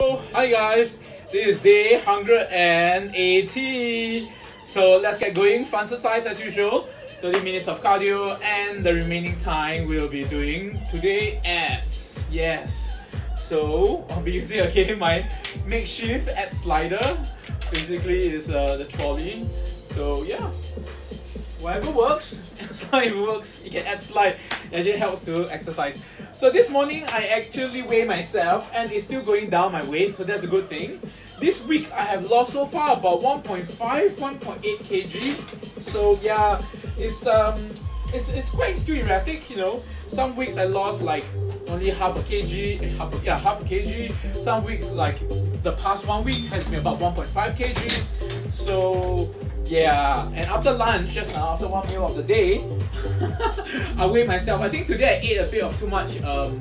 Hi guys, this is day 180. So let's get going. FUN-xercise as usual. 30 minutes of cardio, and the remaining time we'll be doing today abs. Yes. So I'll be using again my makeshift ab slider. Basically, is the trolley. So yeah, whatever works. As long as it works, you can ab slide. It actually helps to exercise. So this morning I actually weigh myself, and it's still going down my weight, so that's a good thing. This week I have lost so far about 1.8 kg. So yeah, it's quite still erratic, you know. Some weeks I lost like only half a kg. Some weeks, like the past 1 week, has been about 1.5 kg. So yeah, and after lunch, just now, after one meal of the day, I weigh myself. I think today I ate a bit of too much. Well,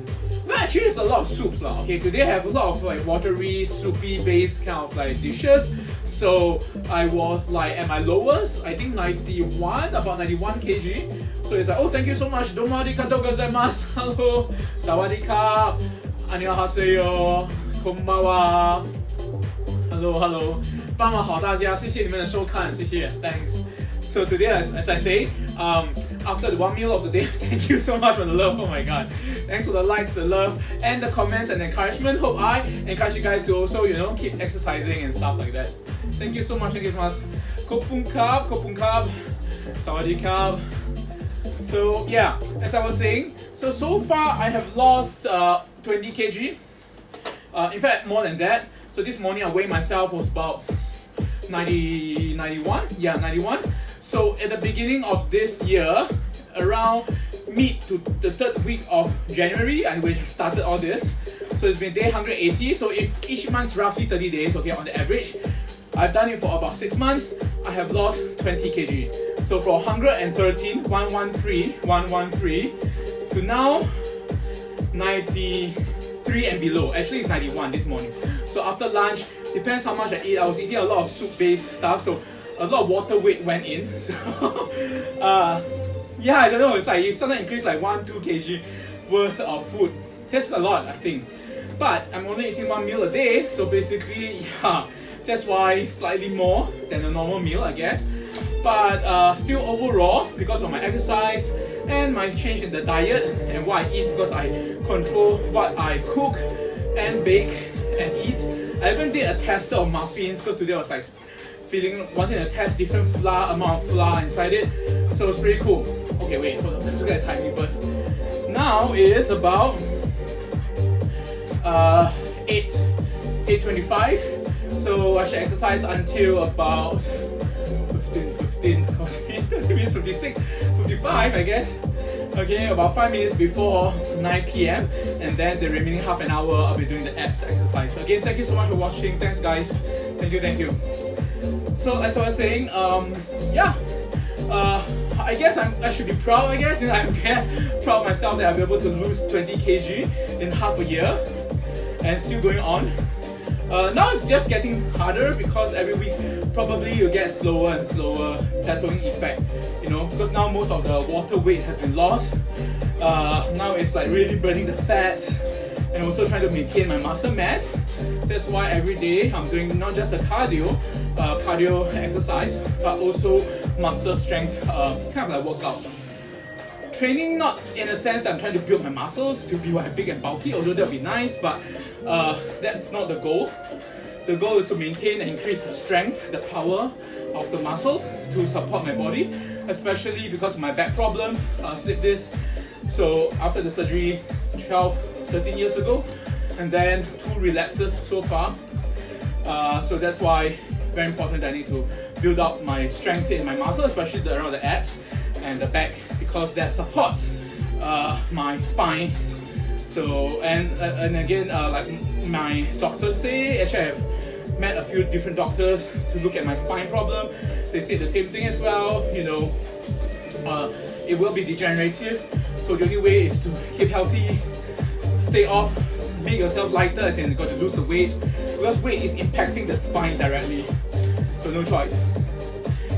actually, it's a lot of soups, lah. Okay, today I have a lot of like watery, soupy based kind of like dishes. So I was like at my lowest, I think 91, about 91 kg. So it's like, oh, thank you so much. Domo arigatou gozaimasu. Hello, sawadee-ka, annyeonghaseyo, konbanwa. Hello. 帮忙好大家，谢谢你们的收看，谢谢 ，thanks. So today, as I say, after the one meal of the day, thank you so much for the love. Oh my God, thanks for the likes, the love, and the comments and encouragement. Hope I encourage you guys to also, you know, keep exercising and stuff like that. Thank you so much. Thank you so much. Kopun kap, sawadee kap. So yeah, as I was saying, so far I have lost 20 kg. In fact, more than that. So this morning I weighed myself was about 91. So at the beginning of this year, around mid to the third week of January, I started all this. So it's been day 180. So if each month's roughly 30 days, okay, on the average, I've done it for about 6 months. I have lost 20 kg. So from 113 to now 93 and below. Actually, it's 91 this morning. So after lunch, depends how much I eat. I was eating a lot of soup-based stuff, so a lot of water weight went in. So yeah, I don't know. It's like it suddenly increased like 1-2 kg worth of food. That's a lot, I think. But I'm only eating one meal a day, so basically, yeah, that's why slightly more than a normal meal, I guess. But still overall, because of my exercise and my change in the diet and what I eat, because I control what I cook and bake and eat. I even did a tester of muffins because today I was like wanting to test different amount of flour inside it. So it's pretty cool. Okay, wait, hold on. Let's look at the timing first. Now it is about 8:25. So I should exercise until about 56, 55, I guess. Okay, about 5 minutes before 9 p.m. and then the remaining half an hour I'll be doing the abs exercise. Again, thank you so much for watching. Thanks guys. Thank you. So as I was saying, yeah, I guess I should be proud, I guess. You know, I'm proud of myself that I'll be able to lose 20 kg in half a year and still going on. Now it's just getting harder because every week probably you get slower and slower plateauing effect, you know, because now most of the water weight has been lost. Now it's like really burning the fats and also trying to maintain my muscle mass. That's why every day I'm doing not just the cardio exercise, but also muscle strength, kind of like workout. Training not in a sense that I'm trying to build my muscles to be big and bulky, although that would be nice, but that's not the goal. The goal is to maintain and increase the strength, the power of the muscles to support my body, especially because of my back problem, slip disc. So after the surgery 13 years ago, and then 2 relapses so far. So that's why very important that I need to build up my strength in my muscle, especially around the abs and the back, because that supports my spine. So and again, like my doctors say, actually I've met a few different doctors to look at my spine problem. They say the same thing as well. You know, it will be degenerative. So the only way is to keep healthy, stay off, make yourself lighter, as in you got to lose the weight, because weight is impacting the spine directly. So no choice.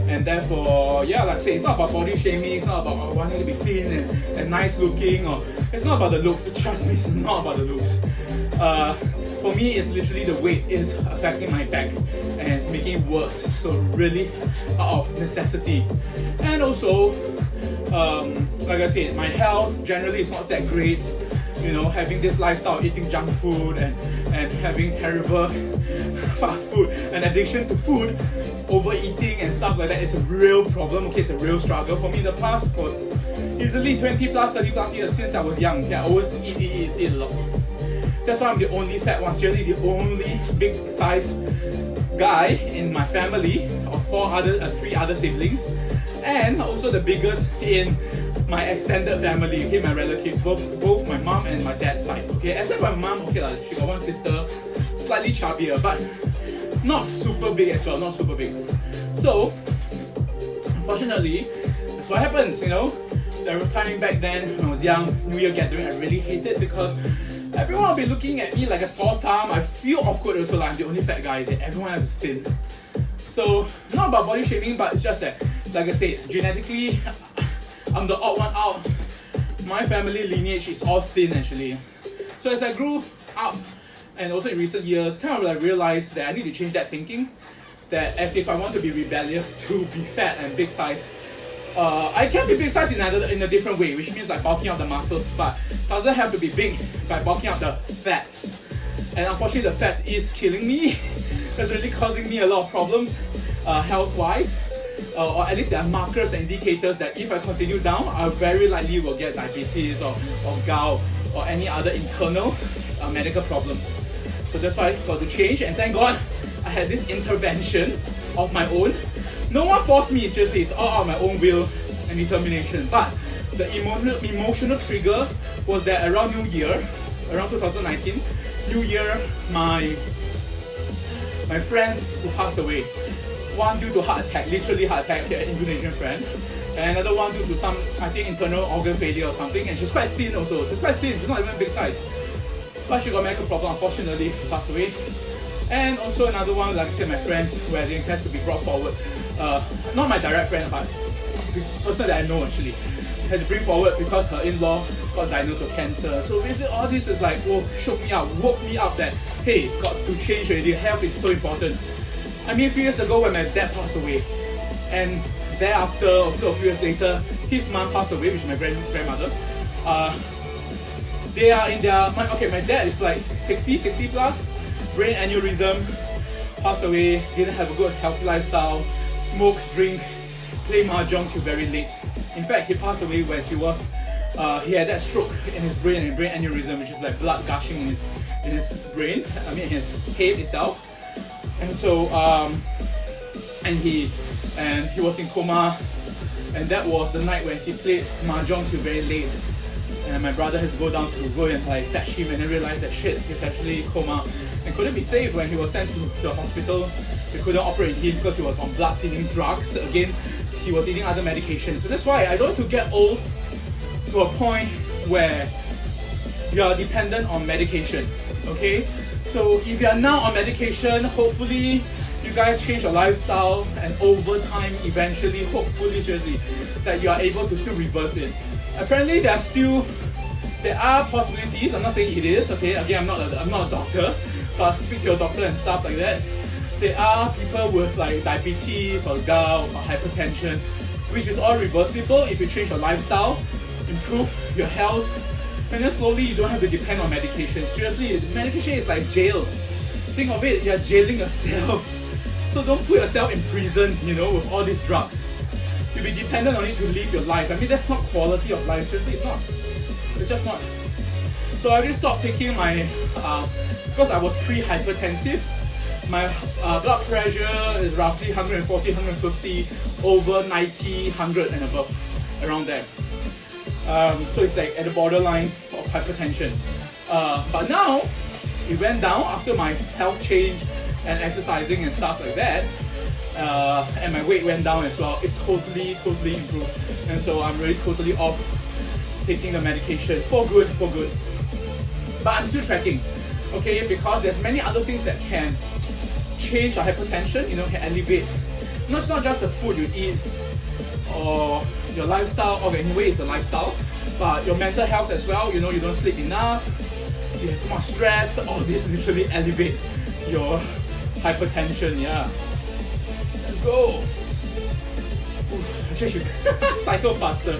And therefore, yeah, like I say, it's not about body shaming, it's not about wanting to be thin and nice looking, or it's not about the looks. Trust me, it's not about the looks. for me, it's literally the weight is affecting my back and it's making it worse. So really out of necessity. And also, like I said, my health generally is not that great. You know, having this lifestyle, eating junk food and having terrible fast food and addiction to food, overeating and stuff like that is a real problem. Okay, it's a real struggle for me in the past for easily 20 plus, 30 plus years since I was young. Yeah, I always eat a lot. That's why I'm the only fat one, seriously the only big size guy in my family of three other siblings, and also the biggest in my extended family, okay, my relatives, both my mom and my dad's side, okay, except my mom, okay, she got one sister, slightly chubbier, but not super big as well, not super big. So, unfortunately, that's what happens, you know. So, timing back then, when I was young, New Year gathering, I really hated because everyone will be looking at me like a sore thumb. I feel awkward also, like I'm the only fat guy that everyone else is thin. So, not about body shaming, but it's just that, like I said, genetically, I'm the odd one out. My family lineage is all thin actually. So as I grew up, and also in recent years, kind of like realized that I need to change that thinking. That as if I want to be rebellious to be fat and big size, I can be big size in a different way, which means like bulking out the muscles, but doesn't have to be big by bulking out the fats. And unfortunately, the fats is killing me. That's really causing me a lot of problems, health-wise. Or at least there are markers and indicators that if I continue down, I very likely will get diabetes or gout or any other internal medical problems. So that's why I got to change, and thank God I had this intervention of my own. No one forced me, seriously, it's all out of my own will and determination. But the emotional trigger was that around New Year, around 2019, New Year, my friends who passed away. One due to heart attack, literally heart attack, okay, an Indonesian friend. And another one due to some, I think, internal organ failure or something. And she's quite thin also. She's quite thin, she's not even big size. But she got medical problem, unfortunately, she passed away. And also another one, like I said, my friend's wedding has to be brought forward. Not my direct friend, but the person that I know actually. Had to bring forward because her in-law got diagnosed with cancer. So basically all this is like, shook me up, woke me up that, hey, got to change already, health is so important. I mean, a few years ago when my dad passed away, and thereafter, a few years later, his mom passed away, which is my grandmother. They are in their, my dad is like 60 plus, brain aneurysm, passed away, didn't have a good healthy lifestyle, smoke, drink, play mahjong till very late. In fact, he passed away when he had that stroke in his brain and brain aneurysm, which is like blood gushing in his brain, in his head itself. And so, and he was in coma, and that was the night when he played mahjong till very late. And my brother has to go down to go and like fetch him, and then realized that shit, he's actually in coma and couldn't be saved. When he was sent to the hospital, they couldn't operate him because he was on blood thinning drugs. Again, he was eating other medications. So that's why I don't want to get old to a point where you are dependent on medication. Okay. So if you are now on medication, hopefully you guys change your lifestyle, and over time, eventually, hopefully, seriously, that you are able to still reverse it. Apparently, there are possibilities. I'm not saying it is. Okay, again, I'm not a doctor, but speak to your doctor and stuff like that. There are people with like diabetes or gout or hypertension, which is all reversible if you change your lifestyle, improve your health. And then slowly you don't have to depend on medication. Seriously, medication is like jail. Think of it, you're jailing yourself. So don't put yourself in prison, with all these drugs. You'll be dependent on it to live your life. I mean, that's not quality of life. Seriously, it's not. It's just not. So I really stopped taking my, because I was pre-hypertensive, my blood pressure is roughly 140, 150, over 90, 100 and above, around there. So it's like at the borderline of hypertension. But now, it went down after my health change and exercising and stuff like that. And my weight went down as well. It totally improved. And so I'm really totally off taking the medication for good. But I'm still tracking, okay? Because there's many other things that can change your hypertension, can elevate. It's not just the food you eat or your lifestyle, or anyway it's a lifestyle, but your mental health as well. You don't sleep enough, you have too much stress, all this literally elevate your hypertension. Yeah. Let's go. Actually, I should cycle faster.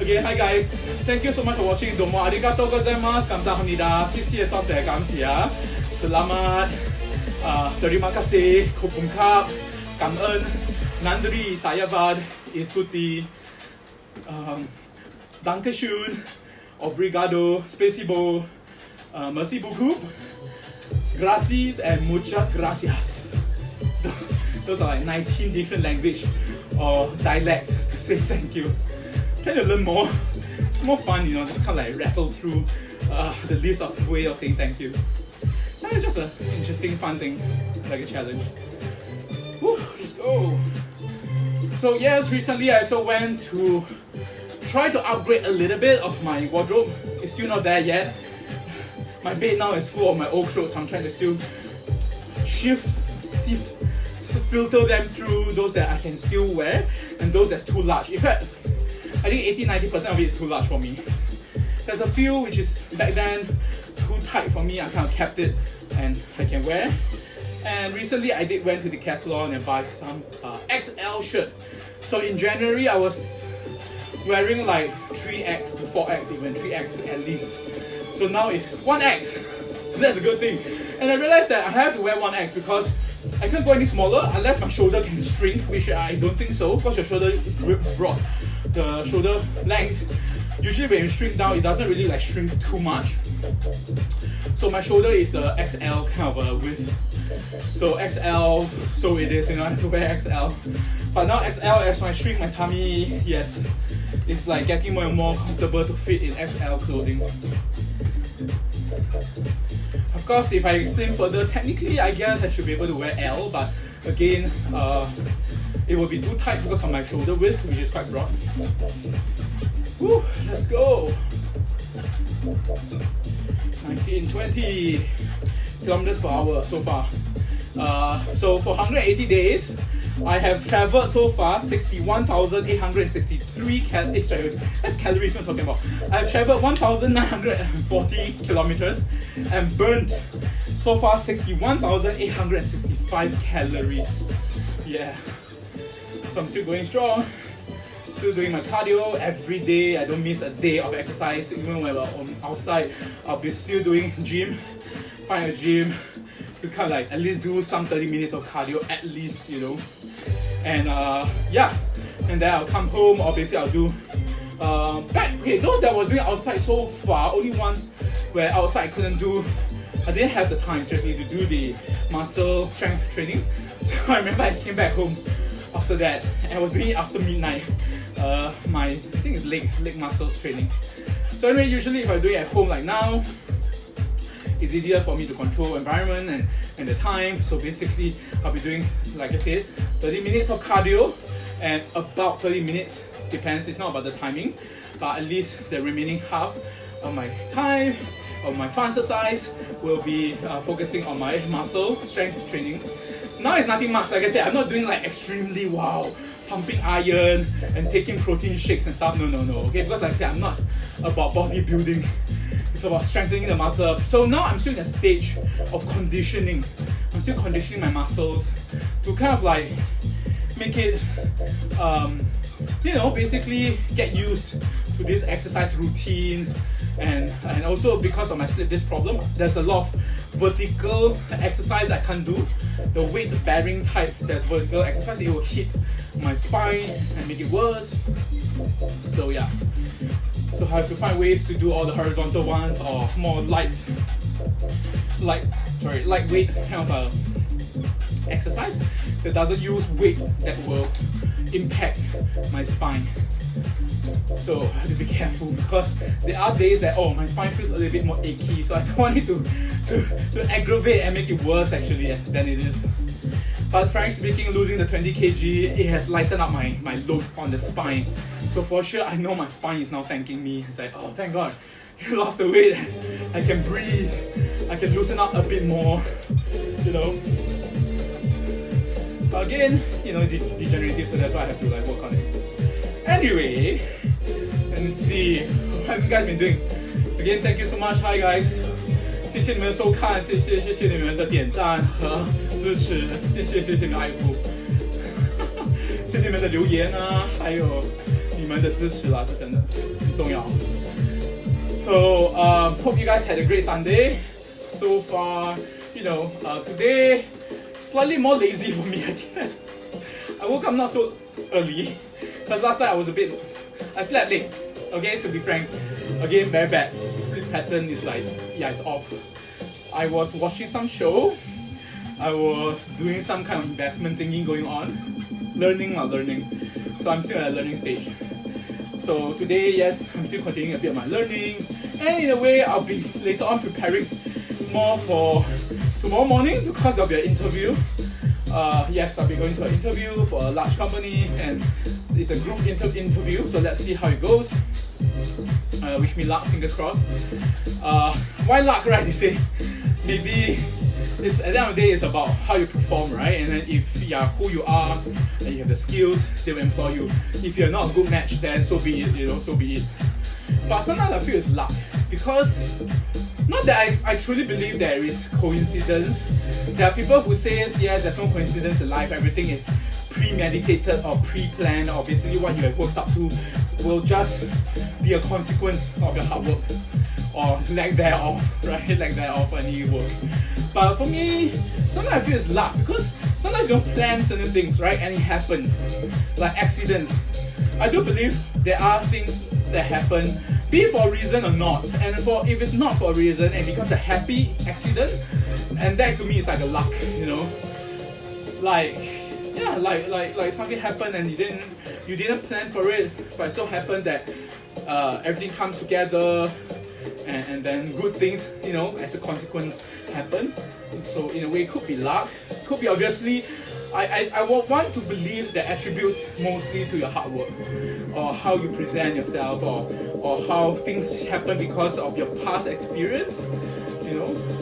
Okay, hi guys. Thank you so much for watching. Domo arigatou gozaimasu. Kamsahamnida. Sisi toze kamsia. Selamat. Terima kasih. Kopungkap. Kam'en. Nandri. Tayavad. Istuti. Dankeschön. Obrigado. Spasibo. Merci beaucoup. Gracias and muchas gracias. Those are like 19 different language or dialects to say thank you. Trying to learn more. It's more fun, you know, just kind of like rattle through the list of way of saying thank you. That is just an interesting, fun thing, like a challenge. Whew, let's go. So yes, recently I also went to try to upgrade a little bit of my wardrobe. It's still not there yet. My bed now is full of my old clothes, so I'm trying to still sift, filter them through those that I can still wear and those that's too large. In fact, I think 80-90% of it is too large for me. There's a few which is back then too tight for me, I kind of kept it and I can wear. And recently I did went to Decathlon and buy some XL shirt. So in January I was wearing like 3X to 4X, even 3X at least. So now it's 1X, so that's a good thing. And I realized that I have to wear 1X because I can't go any smaller unless my shoulder can shrink, which I don't think so, because your shoulder is broad. The shoulder length, usually when you shrink down, it doesn't really like shrink too much. So my shoulder is a XL kind of a width. So XL, so it is, you know, I have to wear XL. But now XL, as I shrink my tummy, yes, it's like getting more and more comfortable to fit in XL clothing. Of course, if I slim further, technically I guess I should be able to wear L, but again, it will be too tight because of my shoulder width, which is quite broad. Woo, let's go! 19-20 kilometers per hour so far. So for 180 days, I have traveled so far 61,863 calories. Sorry, that's calories I'm talking about. I have traveled 1,940 kilometers and burned so far 61,865 calories. Yeah. So I'm still going strong. Still doing my cardio every day. I don't miss a day of exercise. Even when I'm outside, I'll be still doing gym. Find a gym to kind of like at least do some 30 minutes of cardio at least, you know. And yeah, and then I'll come home. Obviously, I'll do those that I was doing outside so far. Only ones where outside I couldn't do. I didn't have the time seriously to do the muscle strength training. So I remember I came back home after that, and I was doing it after midnight. My I think it's leg muscles training. So anyway, usually if I do it at home like now, it's easier for me to control environment and the time. So basically, I'll be doing, like I said, 30 minutes of cardio and about 30 minutes, depends, it's not about the timing, but at least the remaining half of my time, of my FUN-xercise, will be focusing on my muscle strength training. Now it's nothing much, like I said, I'm not doing like extremely wow, pumping iron and taking protein shakes and stuff, no, okay, because like I said, I'm not about bodybuilding. It's about strengthening the muscle. So now I'm still in a stage of conditioning. I'm still conditioning my muscles to kind of like make it, you know, basically get used to this exercise routine. And also because of my slip disc problem, there's a lot of vertical exercise I can't do. The weight bearing type, there's vertical exercise, it will hit my spine and make it worse. So yeah. So I have to find ways to do all the horizontal ones or more lightweight kind of exercise that doesn't use weight that will impact my spine. So I have to be careful because there are days that my spine feels a little bit more achy, so I don't want it to aggravate and make it worse actually than it is. But frankly speaking, losing the 20 kg, it has lightened up my load on the spine. So for sure, I know my spine is now thanking me. It's like, oh, thank God, you lost the weight. I can breathe. I can loosen up a bit more, you know. But again, you know, it's degenerative, so that's why I have to like work on it. Anyway, let me see. What have you guys been doing? Again, thank you so much. Hi guys. 谢谢你们的收看，谢谢你们的点赞和支持，谢谢你们的爱护，谢谢你们的留言啊，还有你们的支持啦，是真的很重要。So hope you guys had a great Sunday. So far, today slightly more lazy for me, I guess. I woke up not so early because last night I slept late. Okay, to be frank, again very bad. Sleep pattern is like, it's off. I was watching some show. I was doing some kind of investment thingy going on. Learning. So I'm still at a learning stage. So today, yes, I'm still continuing a bit of my learning. And in a way, I'll be later on preparing more for tomorrow morning because there'll be an interview. Yes, I'll be going to an interview for a large company, and it's a group interview, so let's see how it goes. Wish me luck, fingers crossed. Why luck, right? You say maybe at the end of the day, it's about how you perform, right? And then if you are who you are and you have the skills, they will employ you. If you're not a good match, then so be it, so be it. But sometimes I feel it's luck because not that I truly believe there is coincidence. There are people who say, yes, there's no coincidence in life, everything is premeditated or pre-planned, or basically what you have worked up to will just be a consequence of your hard work or lack thereof, right? Lack thereof any work. But for me, sometimes I feel it's luck because sometimes you don't plan certain things, right? And it happen, like accidents. I do believe there are things that happen, be it for a reason or not. And if it's not for a reason and becomes a happy accident, and that to me is like a luck, like something happened and you didn't plan for it, but it so happened that everything comes together, and then good things, as a consequence happen. So in a way, it could be luck, could be obviously. I want to believe that attributes mostly to your hard work, or how you present yourself, or how things happen because of your past experience,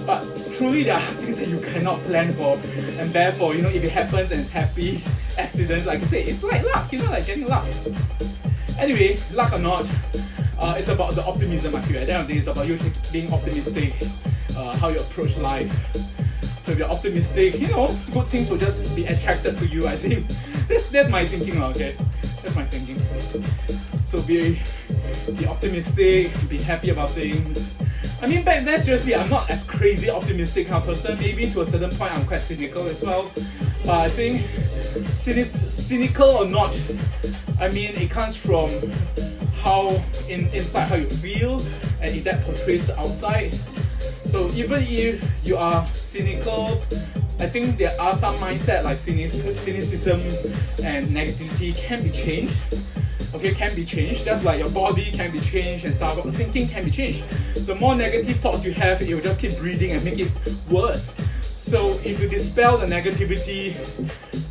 But truly there are things that you cannot plan for, and therefore, if it happens and it's happy accident, like I say, it's like luck, like getting luck. Anyway, luck or not, it's about the optimism, I feel. At the end of the day, it's about you being optimistic, how you approach life. So if you're optimistic, good things will just be attracted to you, I think. That's my thinking, okay? That's my thinking. So be optimistic, be happy about things. I mean, back then, seriously, I'm not as crazy optimistic kind of person. Maybe to a certain point, I'm quite cynical as well. But I think, cynical or not, I mean, it comes from how, inside how you feel, and if that portrays outside. So even if you are cynical, I think there are some mindset like cynicism and negativity can be changed. Okay, can be changed, just like your body can be changed and stuff. Thinking can be changed. The more negative thoughts you have, it will just keep breeding and make it worse. So if you dispel the negativity,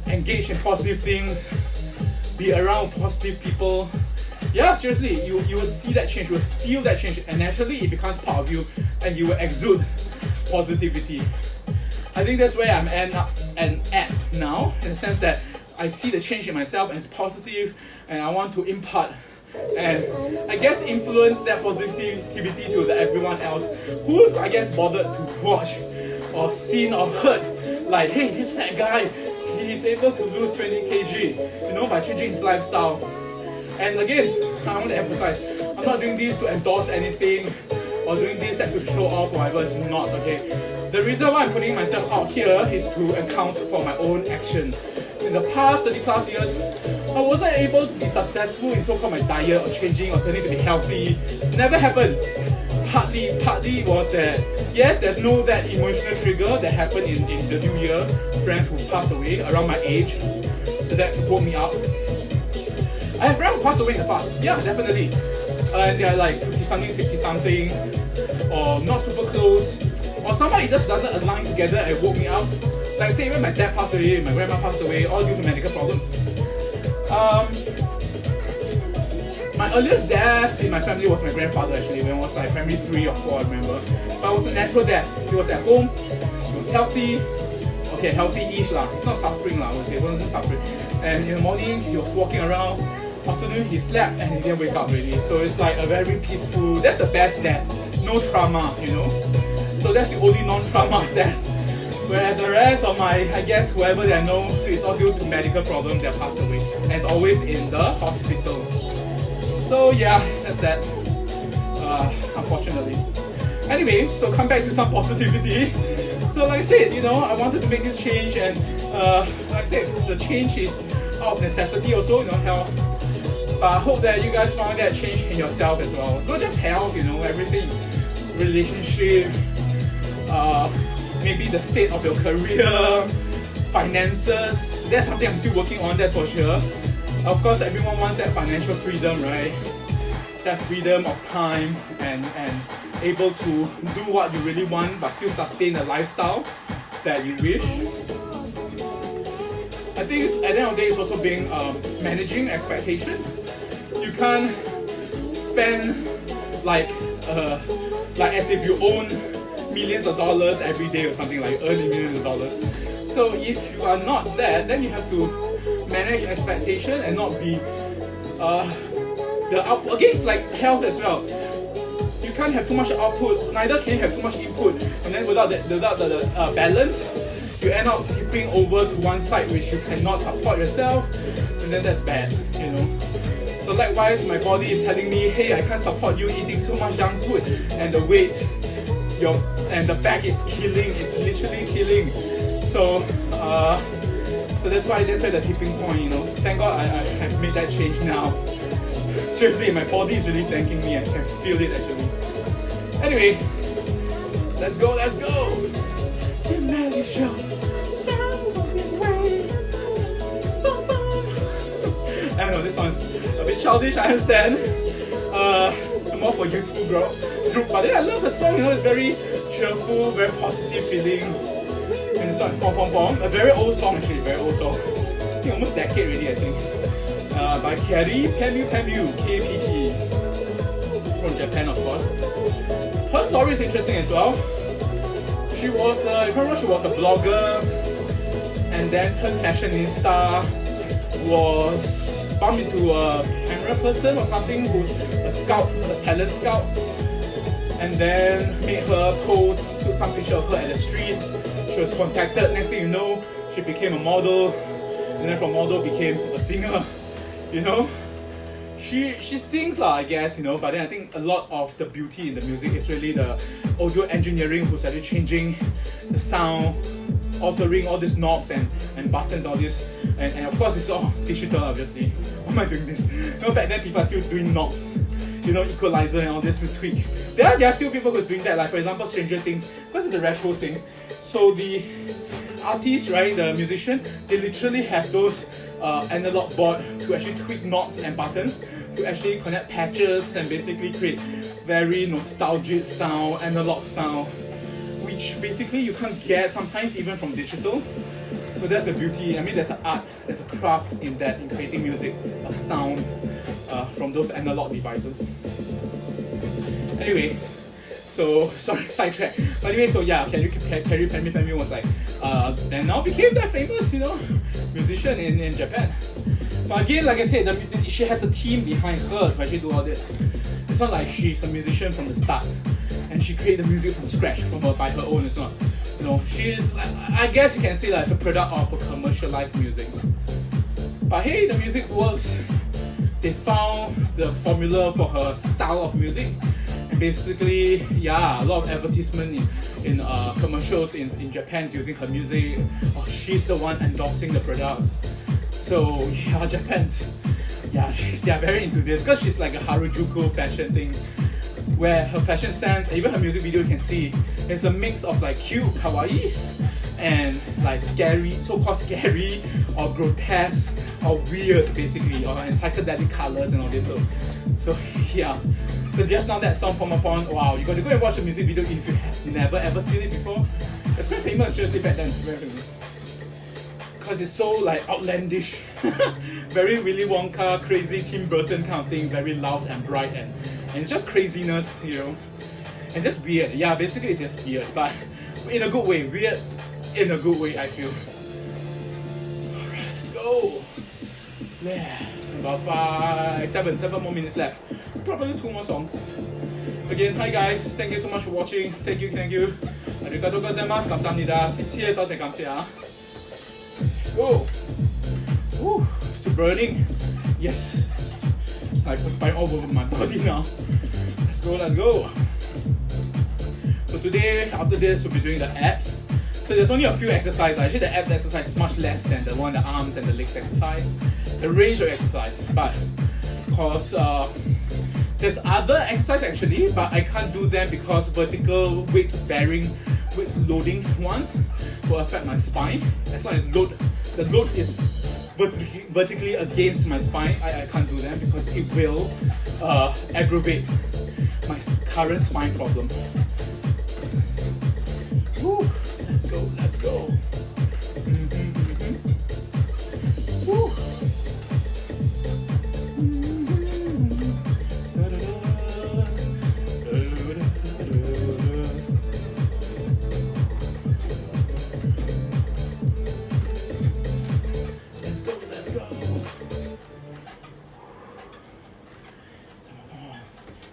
engage in positive things, be around positive people, yeah, seriously, you will see that change, you will feel that change, and naturally it becomes part of you, and you will exude positivity. I think that's where I'm at now, in the sense that I see the change in myself and it's positive, and I want to impart and I guess influence that positivity to everyone else who's, I guess, bothered to watch or seen or heard, like, hey, this fat guy, he's able to lose 20 kg, by changing his lifestyle. And again, I want to emphasize, I'm not doing this to endorse anything or doing this to show off or whatever. It's not, okay? The reason why I'm putting myself out here is to account for my own action. In the past 30 plus years, I wasn't able to be successful in so-called my diet or changing or turning to be healthy. Never happened. Partly was that, yes, there's no that emotional trigger that happened in the new year, friends who passed away around my age, so that woke me up. I have friends who passed away in the past, yeah, definitely. And they're like 50-something, 60-something, or not super close, or somehow it just doesn't align together and woke me up. Like say, when my dad passed away, my grandma passed away, all due to medical problems. My earliest death in my family was my grandfather, actually, when I was like primary 3 or 4, I remember. But it was a natural death. He was at home, he was healthy, okay, healthy-ish lah. He's not suffering lah, I would say, he wasn't suffering. And in the morning, he was walking around. Afternoon, he slept and he didn't wake up really. So it's like a very peaceful, that's the best death. no trauma, you know. So that's the only non-trauma that. Whereas the rest of my, I guess, whoever that I know, it's all due to medical problems that passed away. And it's always in the hospital. So yeah, that's that. Unfortunately. Anyway, so come back to some positivity. So like I said, you know, I wanted to make this change, and like I said, the change is out of necessity also, you know, health. But I hope that you guys found that change in yourself as well. It's not just health, you know, everything. Relationship, maybe the state of your career, finances. That's something I'm still working on, that's for sure. Of course, everyone wants that financial freedom, right? That freedom of time and able to do what you really want but still sustain the lifestyle that you wish. I think at the end of the day, it's also being managing expectation. You can't spend like as if you own millions of dollars every day or something, like earning millions of dollars. So if you are not that, then you have to manage expectation and not be the output. Again, it's like health as well. You can't have too much output, neither can you have too much input, and then without the balance, you end up tipping over to one side which you cannot support yourself, and then that's bad, you know. So likewise, my body is telling me, hey, I can't support you eating so much junk food, and the weight, and the back is killing, it's literally killing. So so that's why the tipping point, you know. Thank God I have made that change now. Seriously, my body is really thanking me. I can feel it actually. Anyway, let's go. The Magic Show. I don't know, this song is a bit childish, I understand. More for youthful group, but then I love the song, you know, it's very cheerful, very positive feeling. And the song, Pom Pom Pom, a very old song actually, very old song. I think almost a decade already, I think. By Kerry Pemu, K-P-T, from Japan, of course. Her story is interesting as well. She was, if I remember, she was a blogger, and then turned fashionista, was bumped into a camera person or something who's a scout, a talent scout, and then made her post, took some picture of her at the street. She was contacted, next thing you know, she became a model, and then from model became a singer. You know, she sings lah, I guess, you know, but then I think a lot of the beauty in the music is really the audio engineering, who's actually changing the sound, altering all these knobs and buttons, all this, and of course it's all digital, obviously. Why am I doing this? You know, back then people are still doing knobs, you know, equalizer and all this to tweak. There are still people who's doing that, like for example Stranger Things, because it's a retro thing. So the artist, right, the musician, they literally have those analog board to actually tweak knobs and buttons to actually connect patches and basically create very nostalgic sound, analog sound, which basically you can't get sometimes even from digital. So that's the beauty. I mean, there's an art, there's a craft in that, in creating music, a sound from those analog devices. Anyway, so sorry, sidetrack. But anyway, so yeah, Kerry Pemu was like, and now became that famous, you know, musician in Japan. But again, like I said, she has a team behind her to actually do all this. It's not like she's a musician from the start, and she created the music from scratch by her own. It's not, you know, she's, I guess you can say that it's a product of a commercialized music. But hey, the music works. They found the formula for her style of music. Basically, yeah, a lot of advertisement in commercials in Japan's using her music. Oh, she's the one endorsing the product. So yeah, Japan's, yeah, they are very into this because she's like a Harajuku fashion thing, where her fashion sense, even her music video, you can see it's a mix of like cute, kawaii, and like scary, so-called scary or grotesque or weird, basically, or and psychedelic colors and all this. So yeah. So just now that song Pom Pom Pom, wow, you got to go and watch the music video if you have never ever seen it before. It's quite famous, seriously, back then, very famous. Because it's so like outlandish, very Willy Wonka, crazy Tim Burton kind of thing, very loud and bright, and it's just craziness, you know, and just weird. Yeah, basically it's just weird, but in a good way, weird in a good way, I feel. Alright, let's go. Yeah, about 7 more minutes left. Probably 2 more songs. Again, hi guys, thank you so much for watching. Thank you. Arigatou gozaimasu, 감사합니다. 谢谢, 多谢感谢啊. Let's go. Woo, still burning. Yes. It's like perspiring all over my body now. Let's go. So today, after this, we'll be doing the abs. So there's only a few exercises. Actually, the abs exercise is much less than the one, the arms and the legs exercise. The range of exercise, but because there's other exercise actually, but I can't do them because vertical weight loading ones will affect my spine. As long as the load is vertically against my spine, I can't do them because it will aggravate my current spine problem. Woo, let's go. Woo.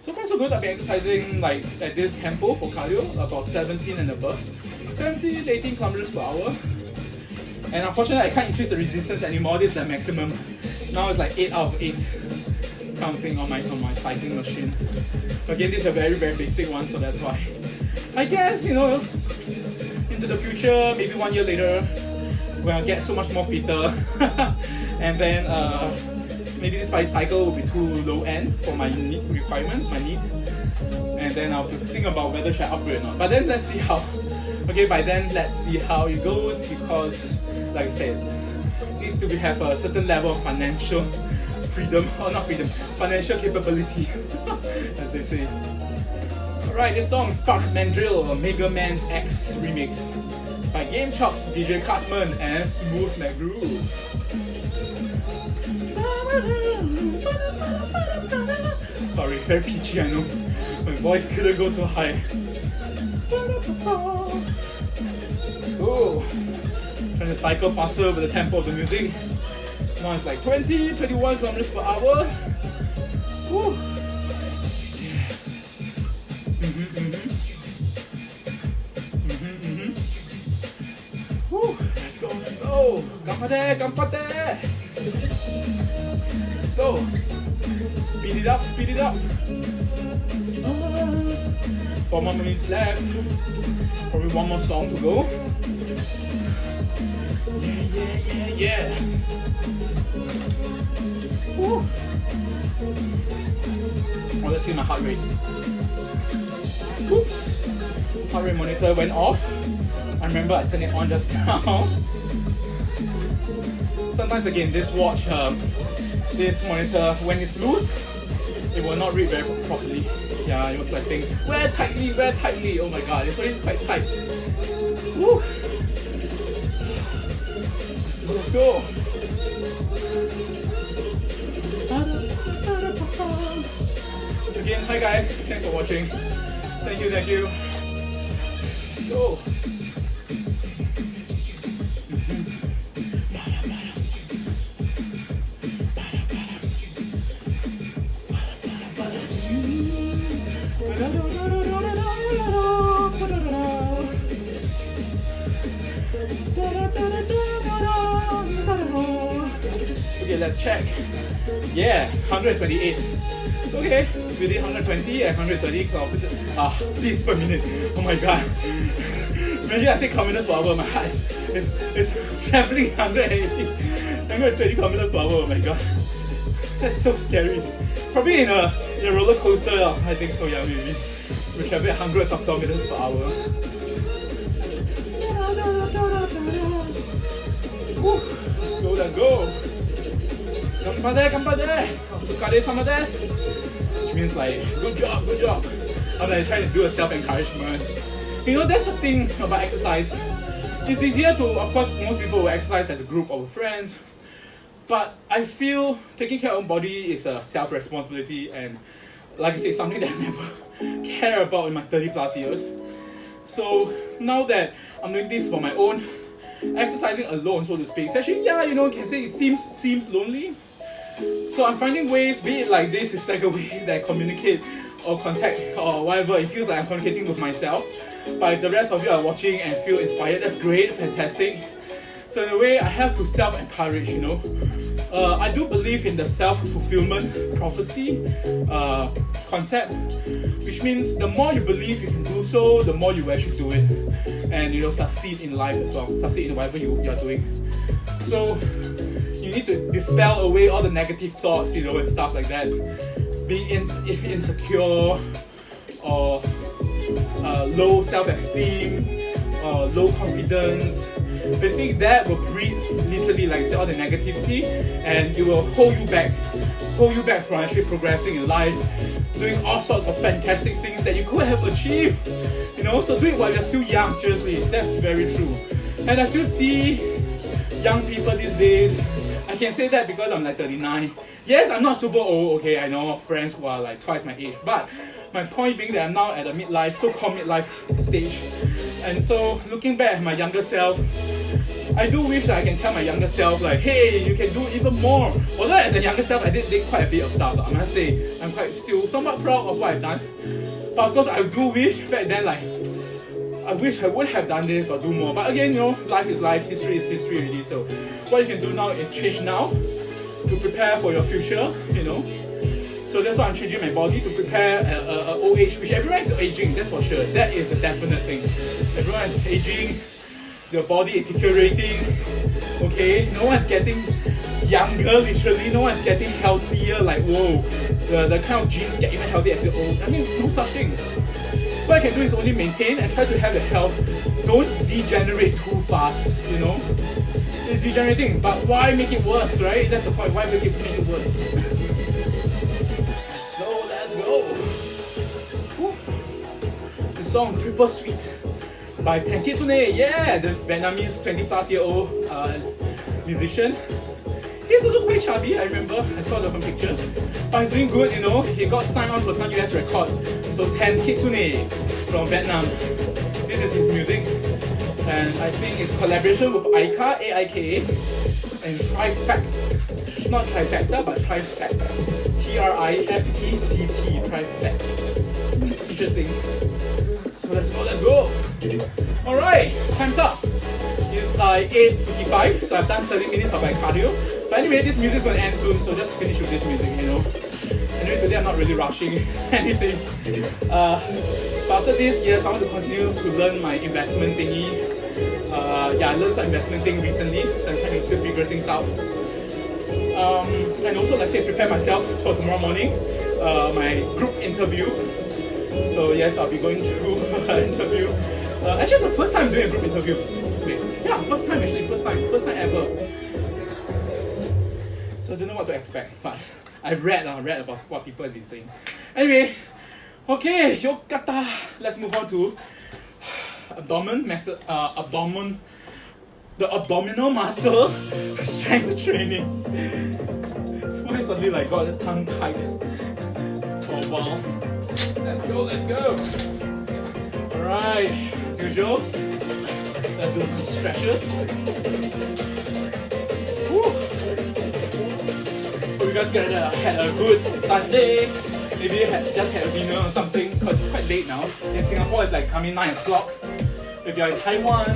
So far so good. I've been exercising like at this tempo for cardio, about 17 and above. 17 to 18 kilometers per hour. And unfortunately I can't increase the resistance anymore. This is the maximum. Now it's like 8 out of 8 counting on my cycling machine. Again, this is a very basic one, so that's why. I guess, you know, into the future, maybe 1 year later, when I get so much more fitter, and then maybe this cycle will be too low end for my need requirements, and then I'll have to think about whether should I upgrade or not. But then let's see how. Okay, by then let's see how it goes, because like I said, it needs to have a certain level of financial freedom, or not freedom, financial capability, as they say. Alright, this song is Spark Mandrill, Mega Man X remix by Game Chops, DJ Cartman, and Smooth McGrew. Sorry, very peachy, I know. My voice couldn't go so high. Let's go. Trying to cycle faster with the tempo of the music. Now it's like 21 kilometers per hour. Woo. Woo. Let's go. Ganpate. Let's go. Speed it up. 4 more minutes left. Probably one more song to go. Yeah. Woo. Oh, let's see my heart rate. Oops. Heart rate monitor went off. I remember I turned it on just now. Sometimes again, this watch, this monitor, when it's loose, it will not read very properly. Yeah, it was like saying, wear tightly. Oh my god, it's always quite tight. Woo. Let's go. Again, hi guys, thanks for watching. Thank you. Let's go. Okay, let's check. Yeah, 128. Okay, it's within 120 and 130 kilometers per minute. Oh my god. Imagine I say kilometers per hour, my heart is traveling 120 kilometers per hour. Oh my god. That's so scary. Probably in a roller coaster, I think so, yeah, maybe. We travel at hundreds of kilometers per hour. Woo. Let's go. Ganpade. Which means like, good job. I'm like trying to do a self-encouragement. You know, that's the thing about exercise. It's easier to, of course, most people will exercise as a group or with friends. But I feel taking care of your own body is a self-responsibility, and like I said, something that I never care about in my 30 plus years. So now that I'm doing this for my own, exercising alone, so to speak, it's actually, yeah, you know, you can say it seems lonely. So I'm finding ways, be it like this is like a way that I communicate or contact or whatever, it feels like I'm communicating with myself. But if the rest of you are watching and feel inspired, that's great, fantastic. So in a way, I have to self-encourage, you know. I do believe in the self-fulfillment prophecy concept, which means the more you believe you can do so, the more you actually do it, and you know, succeed in life as well, succeed in whatever you are doing. So you need to dispel away all the negative thoughts, you know, and stuff like that. Being insecure or low self-esteem, low confidence. Basically, that will breed literally, like I said, all the negativity, and it will hold you back from actually progressing in life, doing all sorts of fantastic things that you could have achieved. You know, so do it while you're still young. Seriously, that's very true. And I still see young people these days. I can say that because I'm like 39. Yes, I'm not super old. Okay, I know friends who are like twice my age, but my point being that I'm now at a midlife, so-called midlife stage. And so, looking back at my younger self, I do wish that I can tell my younger self, like, hey, you can do even more. Although as a younger self, I did quite a bit of stuff. I must say, I'm quite still somewhat proud of what I've done. But of course, I do wish back then, like, I wish I would have done this or do more. But again, you know, life is life, history is history already. So, what you can do now is change now to prepare for your future, you know. So that's why I'm changing my body to prepare a old age, which everyone is aging, that's for sure. That is a definite thing. Everyone is aging, their body is deteriorating, okay? No one's getting younger, literally. No one's getting healthier, like, whoa, the kind of genes get even healthier as you old. I mean, no such thing. What I can do is only maintain and try to have the health. Don't degenerate too fast, you know? It's degenerating, but why make it worse, right? That's the point. Why make it worse? Let's go. Woo. The song Triple Sweet by Kitsune. Yeah, this Vietnamese 20-plus-year-old musician. He's a little quite chubby, I remember. I saw the picture. But he's doing good, you know. He got signed on for some US record. So Kitsune from Vietnam. This is his music. And I think it's collaboration with Aika, A-I-K-A, and Trifect. Not Trifecta, but Trifect. T-R-I-F-E-C-T, Trifect. Interesting. So let's go. Alright, time's up. It's like 8:55, so I've done 30 minutes of my cardio. But anyway, this music's going to end soon, so just finish with this music, you know. Anyway, today I'm not really rushing anything. But after this, yes, I want to continue to learn my investment thingy. Yeah, I learned some investment thing recently, so I'm trying to still figure things out. And also, like I say, prepare myself for tomorrow morning, my group interview. So yes, I'll be going through an interview. Actually, it's the first time doing a group interview. Wait, yeah, first time ever. So I don't know what to expect, but I've read about what people have been saying. Anyway, okay, yokata. Let's move on to the abdominal muscle strength training. Why suddenly like got the tongue tied for a while? Let's go. Alright, as usual, let's do some stretches. Woo. Hope you guys had a good Sunday. Maybe you just had a dinner or something, because it's quite late now. In Singapore, it's like coming 9 o'clock. If you're in Taiwan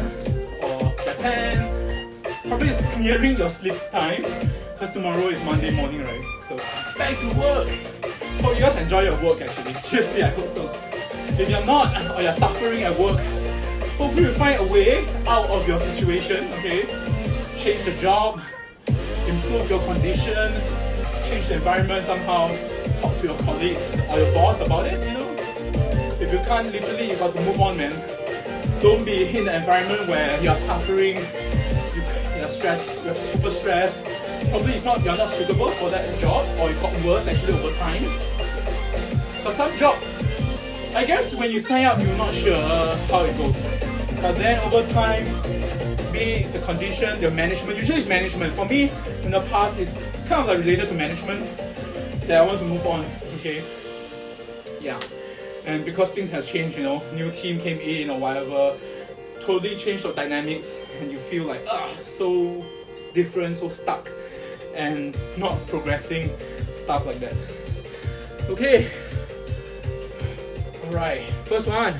or Japan, probably it's nearing your sleep time, because tomorrow is Monday morning, right? So back to work. Hope you guys enjoy your work actually. Seriously, I hope so. If you're not, or you're suffering at work, hopefully you find a way out of your situation, okay? Change the job, improve your condition, change the environment somehow, talk to your colleagues or your boss about it, you know? If you can't, literally, you got to move on, man. Don't be in an environment where you're suffering, you're stressed, you're super stressed. Probably you're not suitable for that job, or it got worse actually over time. For some job, I guess when you sign up, you're not sure how it goes. But then over time, maybe it's a condition, your management, usually it's management. For me, in the past, it's kind of like related to management that I want to move on, okay? Yeah. And because things have changed, you know, new team came in or whatever, totally changed your dynamics, and you feel like, so different, so stuck, and not progressing, stuff like that. Okay, Alright, first one.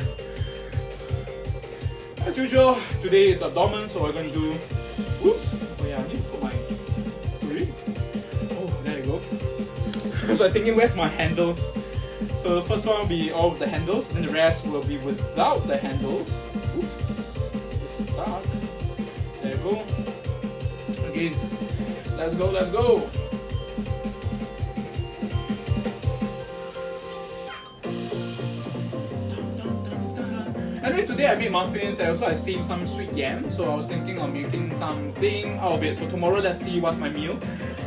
As usual, today is the abdomen, so we're going to do. Oops! Oh yeah, I need to put my. Oh, there you go. So I'm thinking, where's my handles? So the first one will be all with the handles, and the rest will be without the handles. Oops! This is stuck. There you go. Again. Let's go, let's go! Anyway, today I made muffins and also I steamed some sweet yam, so I was thinking of making something out of it. So tomorrow, let's see what's my meal.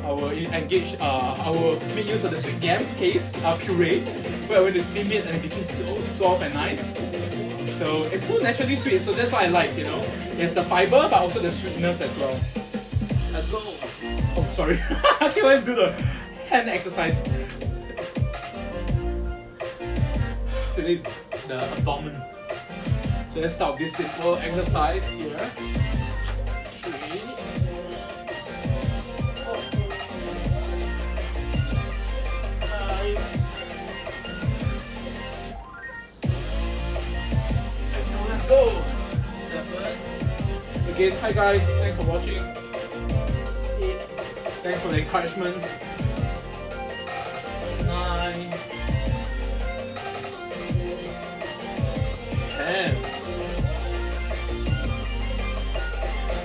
I will engage, I will make use of the sweet yam paste, puree, where I went to steam it and it became so soft and nice. So it's so naturally sweet, so that's what I like, you know. It's the fiber, but also the sweetness as well. Let's go! Oh, sorry. Okay, let's do the hand exercise. Today's the abdomen. So let's start with this simple exercise here. 3, 4, 5, 6. Let's go! 7. Again, hi guys, thanks for watching. 8. Thanks for the encouragement. 9. 10.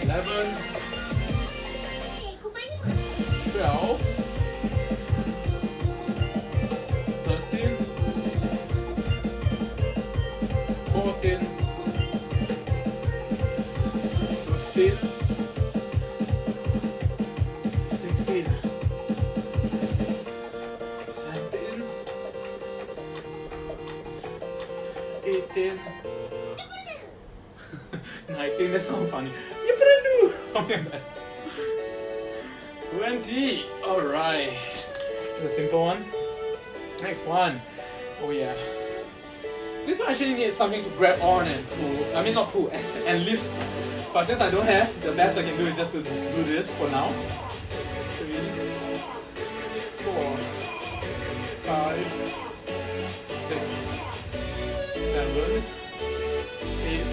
11, 12, 13, 14, 15, 16, 17, 18, 19, that sounds funny. Something like that. 20. Alright. The simple one. Next one. Oh yeah. This one actually needs something to grab on and pull. I mean not pull, and lift. But since I don't have, the best I can do is just to do this for now. 3, 4, 5, 6, 7, 8,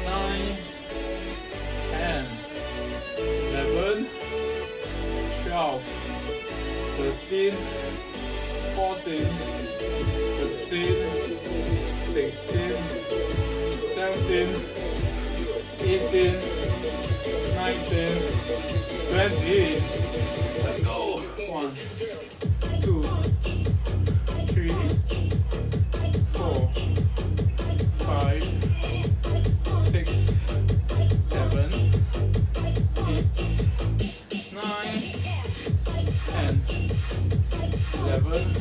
9, 10, 11, 12, 13, 14, 15, 16, 17, 18, 19, 20. Let's go. 1, 2, 3, 4, 5, 6, 7, 8, 9, 10, 11,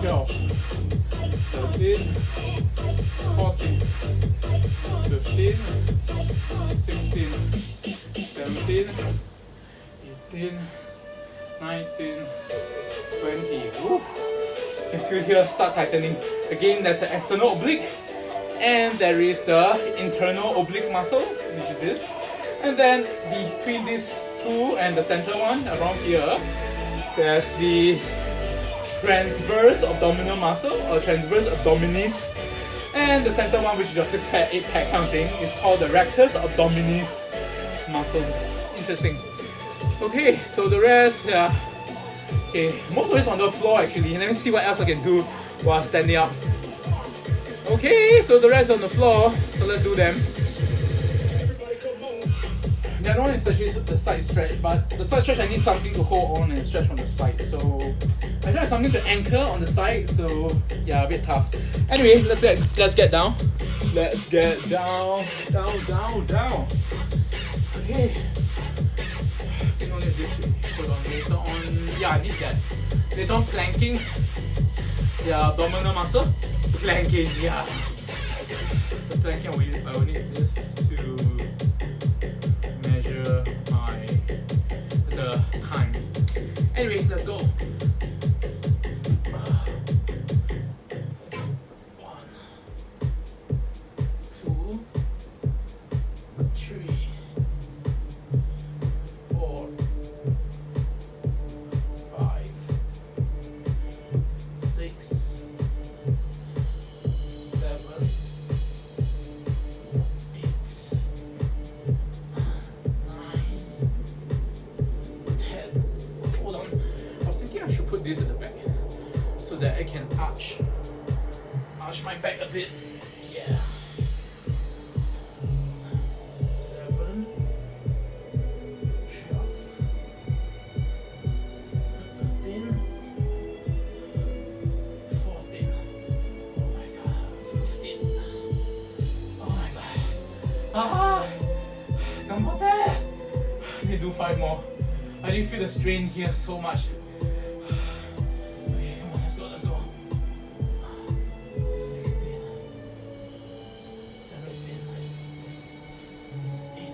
12, 13, 14, 15, 16, 17, 18, 19, 20. Woo. Can feel here start tightening. Again, there's the external oblique, and there is the internal oblique muscle, which is this. And then between these two and the center one around here, there's the transverse abdominal muscle or transverse abdominis. And the center one, which is your 6-pack, 8-pack kind of thing, is called the rectus abdominis muscle. Interesting. Okay, so the rest, yeah. Okay, most of it's on the floor actually. Let me see what else I can do while standing up. Okay, so the rest on the floor, so let's do them. The other one is actually the side stretch, but the side stretch I need something to hold on and stretch from the side. So I don't have something to anchor on the side, so yeah, a bit tough. Anyway, let's get down. Let's get down. Okay. I think only this week. Hold on, later on. Yeah, I need that. Later on planking. Yeah, abdominal muscle. Planking, yeah. The planking I will need this to measure the time. Anyway, let's go. 1, 2, 3, 4, 5, 6, this at the back so that I can arch my back a bit. Yeah. 11, 12, 13, 14. Oh my god, 15. Oh my god. Ah! Come on there! I need to do 5 more. I didn't feel the strain here so much. Okay, come on, let's go, let's go. 16, 17, 18,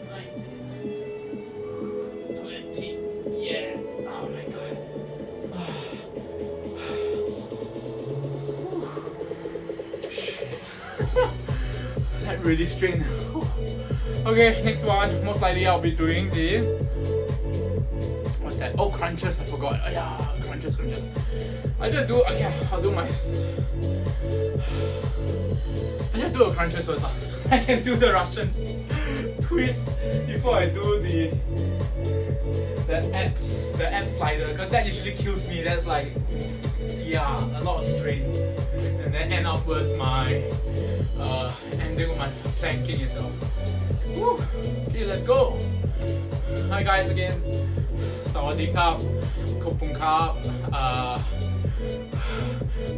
19, 20. Yeah! Oh my god. That really strained. Okay, next one. Most likely I'll be doing the what's that? Oh, crunches. I forgot. Oh yeah, crunches. I just do. Okay, I'll do my. I just do a crunches first. I can do the Russian twist before I do the abs slider, because that usually kills me. That's like, yeah, a lot of strain, and then end up with my ending with my planking itself. Woo. Okay, let's go. Hi guys again. Sawadee krap, Kopung krap,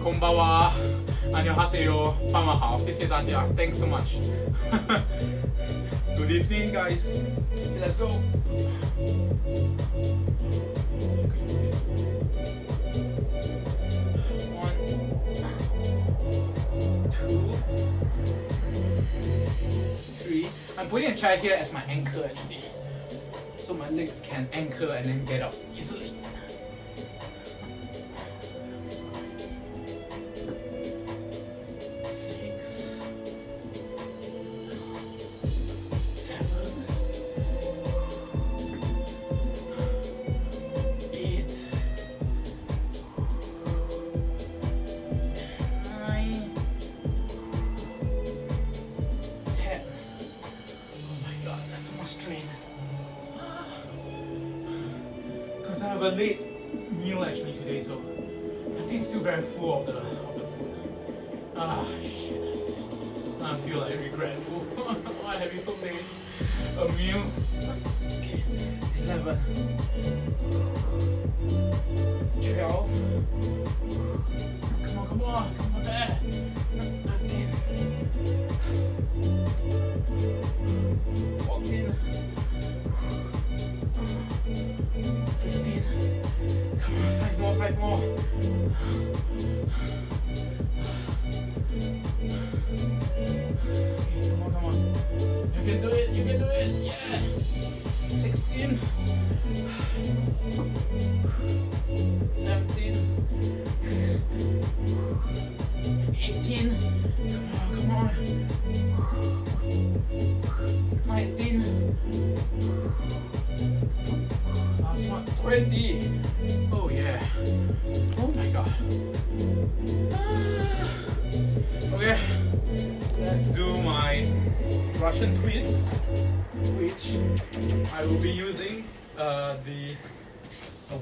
Konbawa, Annyeonghaseyo, Pamahao, 谢谢大家. Thanks so much. Good evening, guys. Okay, let's go. I'm putting a chair here as my anchor actually, so my legs can anchor and then get up easily. 6, 7, 8, 9, 10. That's so much strain. Because I have a late meal actually today, so I think I'm still very full of the food. Ah shit. I feel like regretful. Why having so late a meal? Okay, 11, 12. Come on there. 13. 14, 15. Come on, 5 more. Come on. You can do it. Yeah. 16, 17, 18. Come on. 19. Last one. 20. Oh yeah. Oh my god. Okay. Let's do my Russian twist, which I will be using the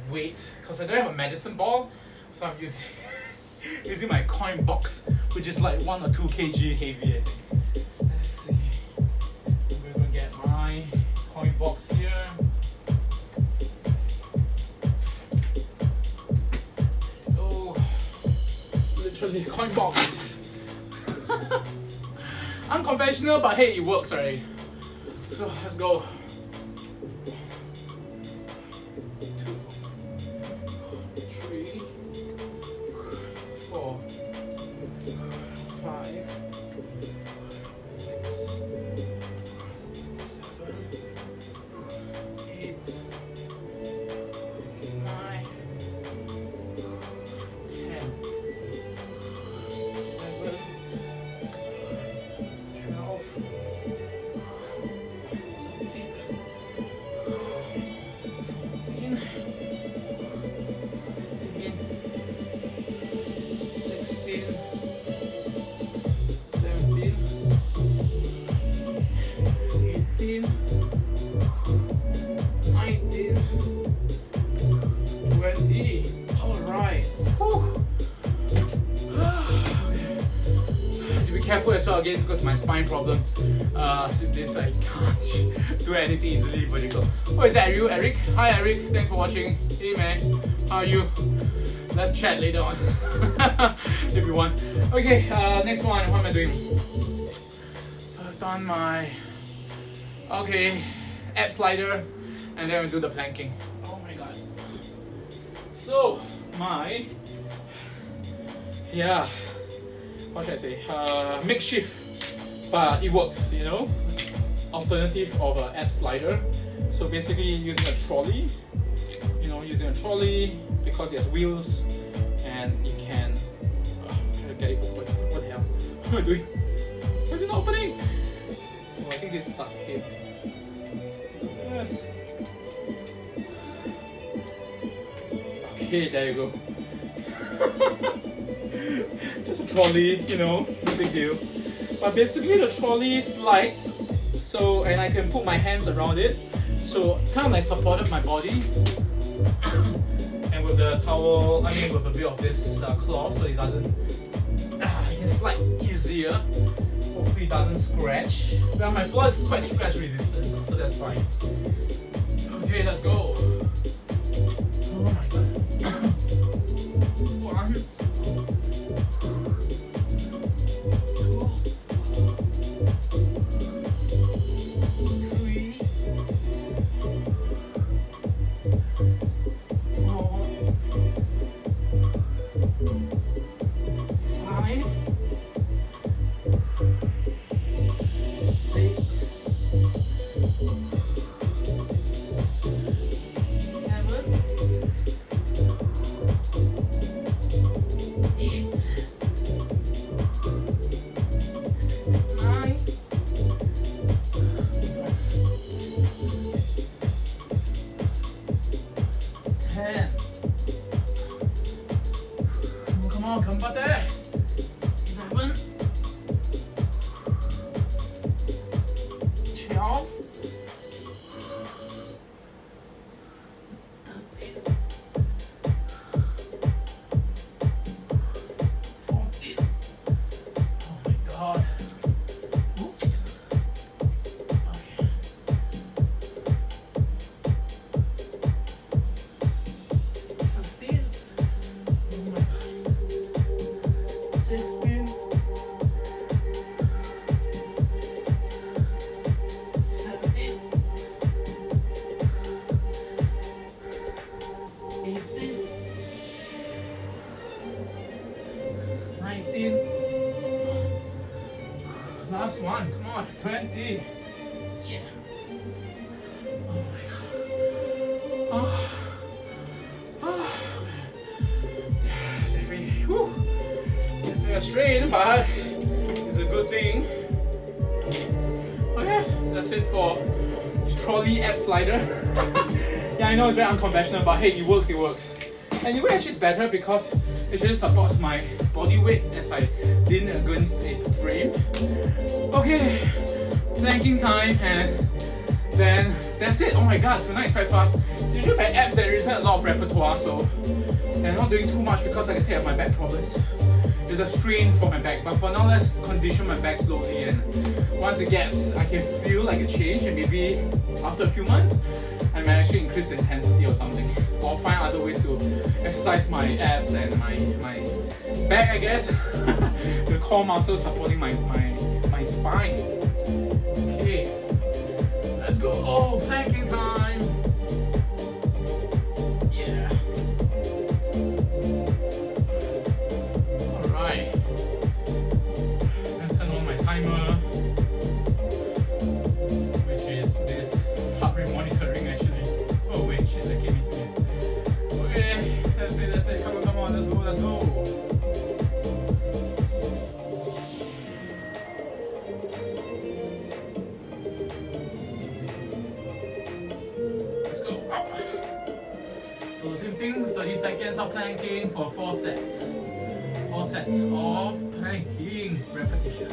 weight, because I don't have a medicine ball, so I'm using my coin box, which is like 1 or 2 kg heavy, I think. Let's see. I'm gonna get my coin box here. Oh, literally coin box. Unconventional, but hey, it works already. So let's go. 2, 3, 4, 5, 6, 7, 8, 9, 10, 11, 12, 14, 16, 17, 18, 19, as well, again, because my spine problem. This I can't do anything easily vertical. Oh, is that you, Eric? Hi, Eric. Thanks for watching. Hey, man. How are you? Let's chat later on if you want. Okay, next one. What am I doing? So I've done my ab slider, and then we do the planking. Oh my god. So my what should I say? Makeshift, but it works. You know, alternative of an ab slider. So basically using a trolley. You know, using a trolley because it has wheels, and you can try to get it open. What the hell? What am I doing? Why is it not opening? Oh, I think it's stuck here. Yes. Okay, there you go. Just a trolley, you know, no big deal. But basically the trolley slides, so, and I can put my hands around it, so kind of like supported my body. And with the towel, I mean with a bit of this cloth, so it doesn't, it can slide easier. Hopefully it doesn't scratch. Well, my floor is quite scratch resistant, so that's fine. Okay, let's go. Oh my god. 1, 2, 3, 4, 5, 6, 7, 8, 9, 10. Come on, ganbatte. 11, 12, 13, 14. Oh my god. Oops. Okay. 15. Oh my god. 16. 17. 18. 19. Last one, come on, 20. Yeah. Oh my god. Definitely a strain, but it's a good thing. Okay, that's it for trolley ab slider. Yeah, I know it's very unconventional, but hey, it works, it works. And it actually is better because it just supports my body weight as I lean against its frame. Okay, planking time, and then that's it. Oh my god, tonight is quite fast. Usually by abs there isn't a lot of repertoire, so I'm not doing too much because like I said, I have my back problems. There's a strain for my back, but for now let's condition my back slowly, and once it gets, I can feel like a change, and maybe after a few months I might actually increase the intensity or something, or find other ways to exercise my abs and my back, I guess. The core muscles supporting my spine. Okay, let's go. Oh, planking time. Yeah. Alright. Let's turn on my timer, which is this heart rate monitoring actually. Oh wait, shit, I can't miss it. Okay, that's it. Come on, let's go. So same thing, 30 seconds of planking for 4 sets. 4 sets of planking repetition.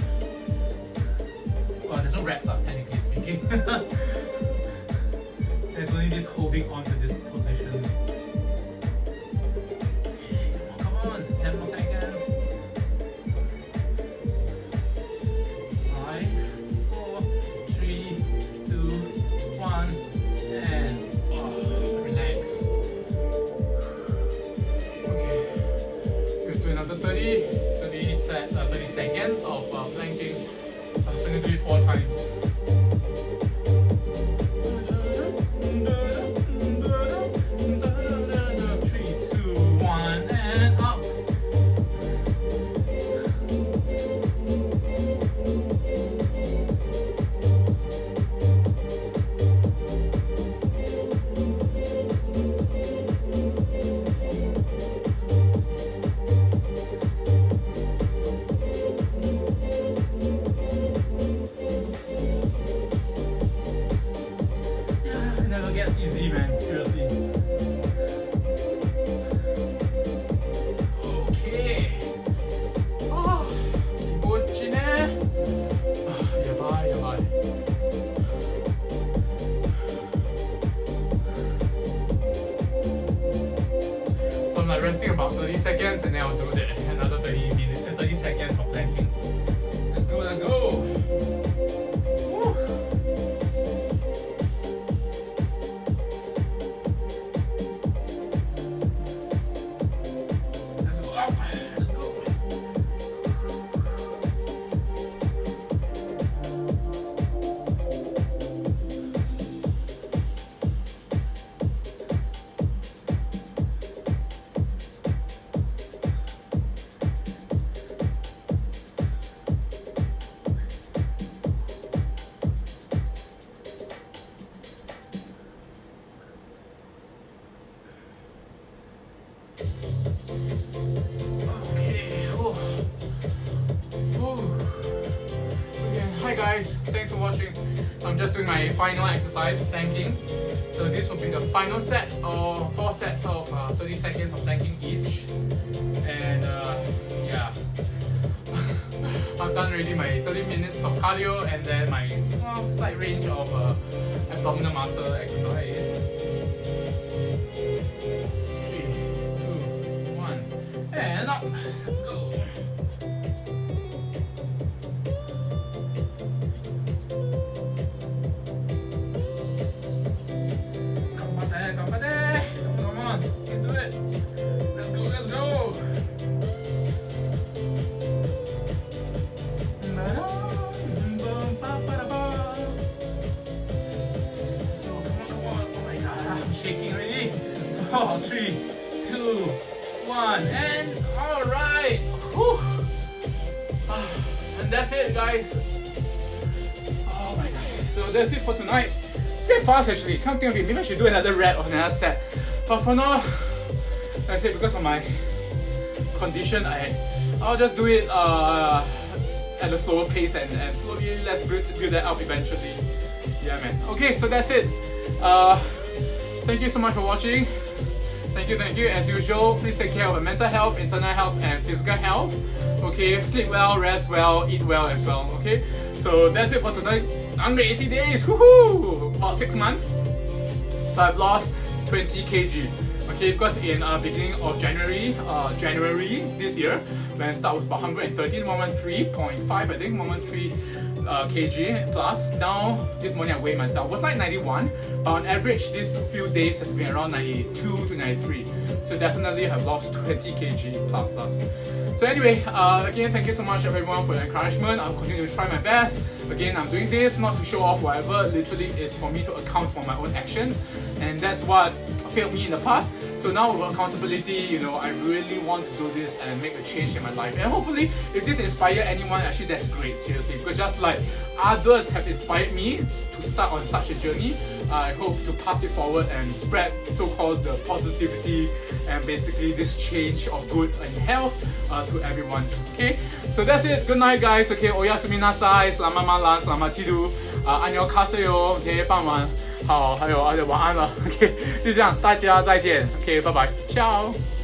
Well, there's no reps, technically speaking. There's only this holding on to this position. Come on, 10 more seconds. gets easy, man. Seriously. Okay. Ah, Bochine. Yabai, yabai. So I'm like resting about 30 seconds, and then I'll do another 30 seconds of planking. Let's go, let's go. Woo. Let's go up. Let's go. Hi guys, thanks for watching. I'm just doing my final exercise, planking. So this will be the final set of 4 sets of 30 seconds of planking each. And yeah, I've done already my 30 minutes of cardio and then my slight range of abdominal muscle exercise. 3, 2, 1, and up. Let's go. Shaking already. 3, 2, 1, and alright. And that's it, guys. Oh my god. So that's it for tonight. It's a bit fast actually. Can't think of it. Maybe I should do another rep or another set. But for now, like I said, because of my condition, I'll just do it at a slower pace and slowly let's build that up eventually. Yeah, man. Okay, so that's it. Thank you so much for watching. Thank you. As usual, please take care of your mental health, internal health, and physical health. Okay, sleep well, rest well, eat well as well. Okay, so that's it for tonight. 180 days, woohoo! About 6 months. So I've lost 20 kg. Okay, because in beginning of January this year, when I started was about 113, 113.5, I think, 113 kg plus. Now, this morning I weighed myself. It was like 91, but on average, these few days has been around 92 to 93. So definitely have lost 20 kg plus. So anyway, again, thank you so much everyone for your encouragement. I'll continue to try my best. Again, I'm doing this not to show off whatever, literally it's for me to account for my own actions. And that's what failed me in the past. So now with accountability, you know, I really want to do this and make a change in my life. And hopefully, if this inspires anyone, actually that's great, seriously. Because just like others have inspired me to start on such a journey, I hope to pass it forward and spread so-called the positivity and basically this change of good and health to everyone. Okay, so that's it. Good night, guys. Okay, oyasumi nasai, selamat malam, selamat tidur, annyeonghaseyo. Okay, 傍晚好，还有晚安了。OK，就这样，大家再见。OK，拜拜，ciao。